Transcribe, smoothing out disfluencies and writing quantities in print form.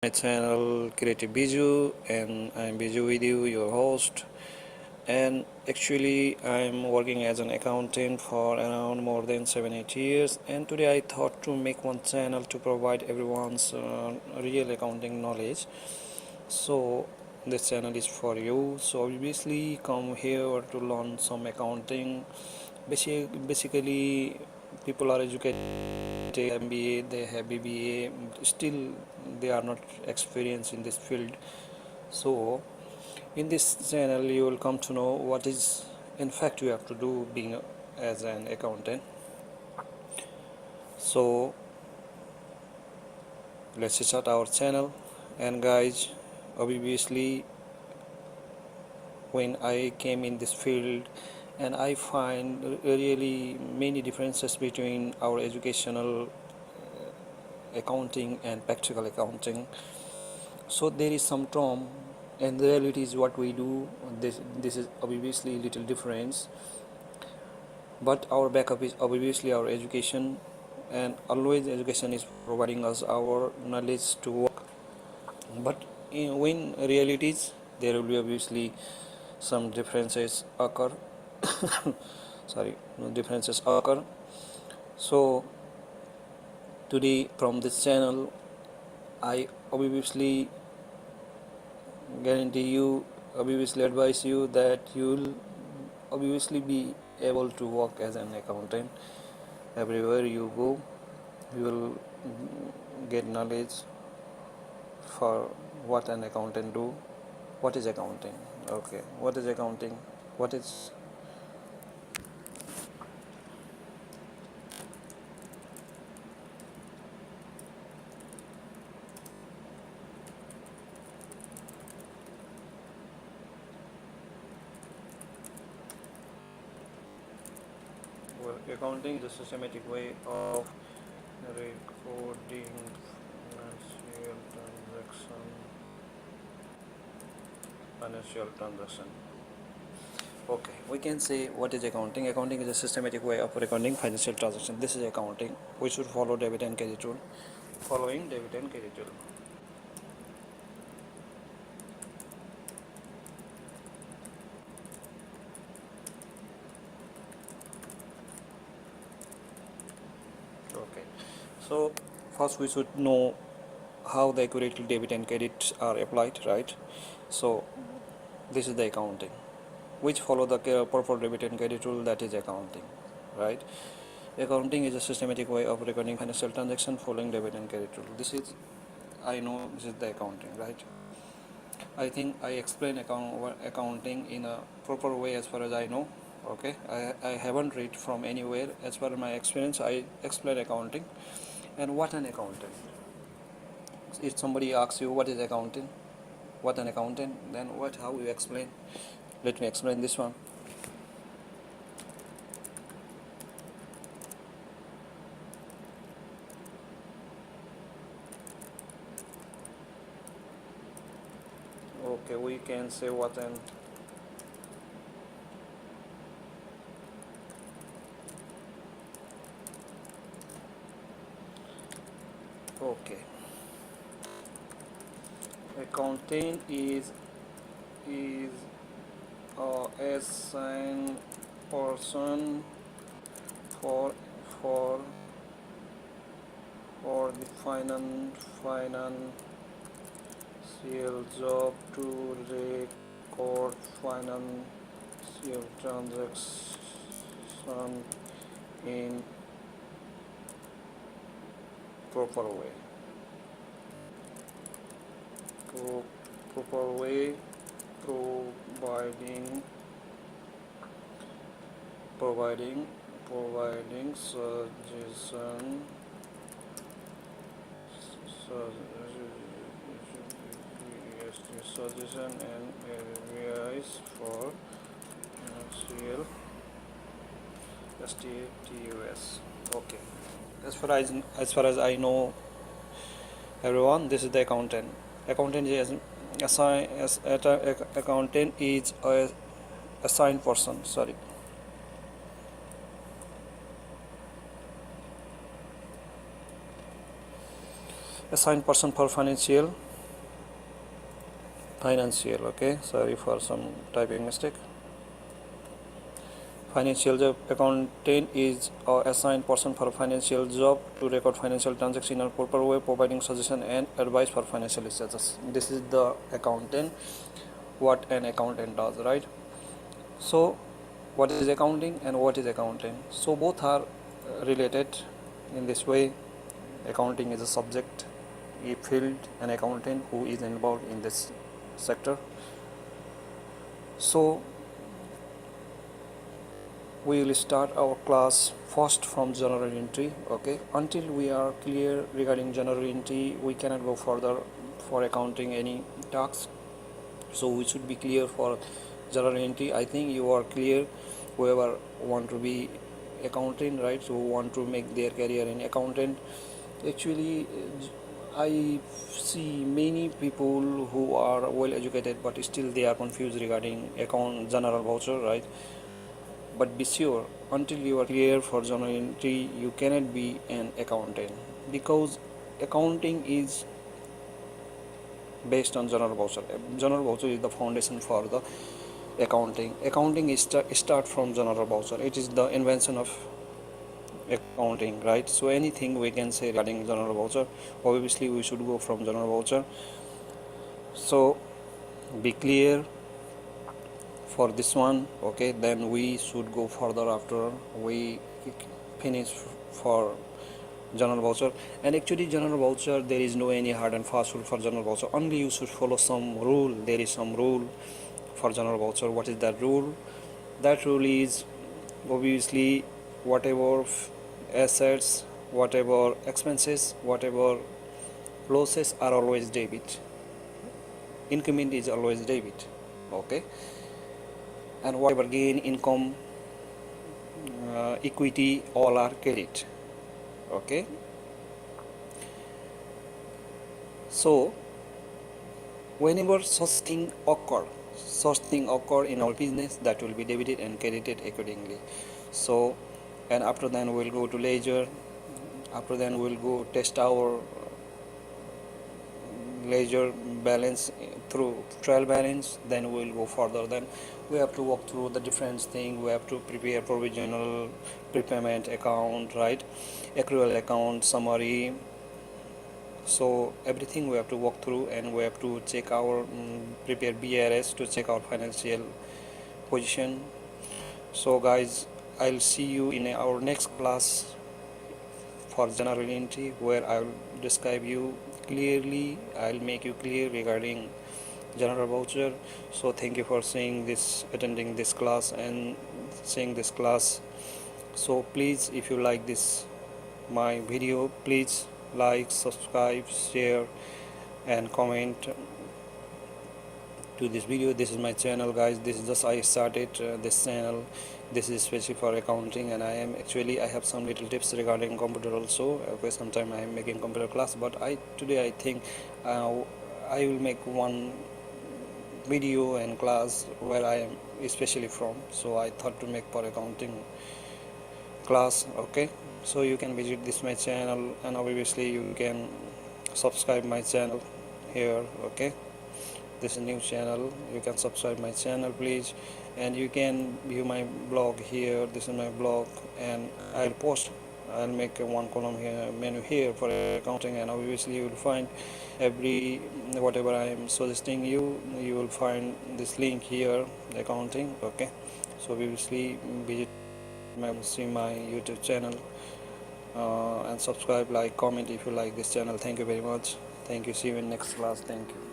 My channel Creative Biju, and I'm Biju with you, your host. And actually, I'm working as an accountant for around more than 7-8 years. And today I thought to make one channel to provide everyone's real accounting knowledge. So this channel is for you. So obviously, come here to learn some accounting. Basically, people are educated MBA, they have BBA, still they are not experienced in this field. So in this channel you will come to know what is in fact you have to do being as an accountant. So let's start our channel. And guys, obviously when I came in this field, and I find really many differences between our educational accounting and practical accounting. So there is some term, and the reality is what we do. This is obviously little difference, but our backup is obviously our education, and always education is providing us our knowledge to work. But when realities, there will be obviously some differences occur. Sorry, no differences occur. So today from this channel, I obviously guarantee you, obviously advise you that you'll obviously be able to work as an accountant everywhere you go. You will get knowledge for what an accountant do. What is accounting? Okay, what is accounting? What is well, accounting is a systematic way of recording financial transaction. Okay, we can say what is accounting. Accounting is a systematic way of recording financial transaction. This is accounting. We should follow debit and credit rule. Following debit and credit rule. Okay, so first we should know how the accurately debit and credit are applied, right? So this is the accounting, which follow the proper debit and credit rule. That is accounting, right? Accounting is a systematic way of recording financial transaction following debit and credit rule. This is, I know, this is the accounting, right? I think I explain accounting in a proper way as far as I know. Okay, I haven't read from anywhere. As per my experience, I explain accounting. And what an accountant? If somebody asks you what is accounting, what an accountant, then how you explain? Let me explain this one. Okay, we can say what an okay. Accounting is a assigned person for for the financial job to record financial transaction in proper way. Proper way, providing suggestion suggestion and advice for financial status. Okay, as far as I know, everyone, this is the accountant. Accountant is accountant is a assigned person. Sorry. Assigned person for financial financial. Okay, sorry for some typing mistake. Financial job accountant is a assigned person for a financial job to record financial transactions in a proper way, providing suggestion and advice for financial status. This is the accountant, what an accountant does, right? So what is accounting and what is accounting? So both are related in this way. Accounting is a subject, a field, an accountant who is involved in this sector. So we will start our class first from general entry. Okay, until we are clear regarding general entry, we cannot go further for accounting any tasks. So we should be clear for general entry. I think you are clear, whoever want to be accountant, right? So want to make their career in accountant. Actually, I see many people who are well educated but still they are confused regarding account general voucher, right? But be sure, until you are clear for journal entry, you cannot be an accountant, because accounting is based on general voucher. General voucher is the foundation for the accounting. Accounting is start from general voucher. It is the invention of accounting, right? So anything we can say regarding general voucher, obviously we should go from general voucher. So be clear for this one. Okay, then we should go further after we finish for general voucher. And actually general voucher, there is no any hard and fast rule for general voucher, only you should follow some rule. There is some rule for general voucher. What is that rule? That rule is obviously whatever assets, whatever expenses, whatever losses are always debit, increment is always debit. Okay, and whatever gain, income, equity, all are credit. Okay, so whenever such thing occur in our business, that will be debited and credited accordingly. So, and after then we'll go to ledger. After then we'll go test our ledger balance through trial balance. Then we'll go further. Then we have to walk through the different things. We have to prepare provisional prepayment account, right? Accrual account, summary. So everything we have to walk through, and we have to check our prepare BRS to check our financial position. So guys, I'll see you in our next class for general entry, where I will describe you clearly. I'll make you clear regarding general voucher. So thank you for seeing this, attending this class and seeing this class. So please, if you like this my video, please like, subscribe, share and comment to this video. This is my channel, guys. This is just I started this channel. This is especially for accounting, and I have some little tips regarding computer also. Okay, sometime I am making computer class, but today I think I will make one video and class where I am especially from. So I thought to make for accounting class. Okay, so you can visit this my channel, and obviously you can subscribe my channel here. Okay, this is new channel, you can subscribe my channel please, and you can view my blog here. This is my blog, and I'll make one column here, menu here for accounting, and obviously you will find every whatever I am suggesting you will find this link here, accounting. Okay, so obviously visit see my YouTube channel and subscribe, like, comment if you like this channel. Thank you very much. Thank you. See you in next class. Thank you.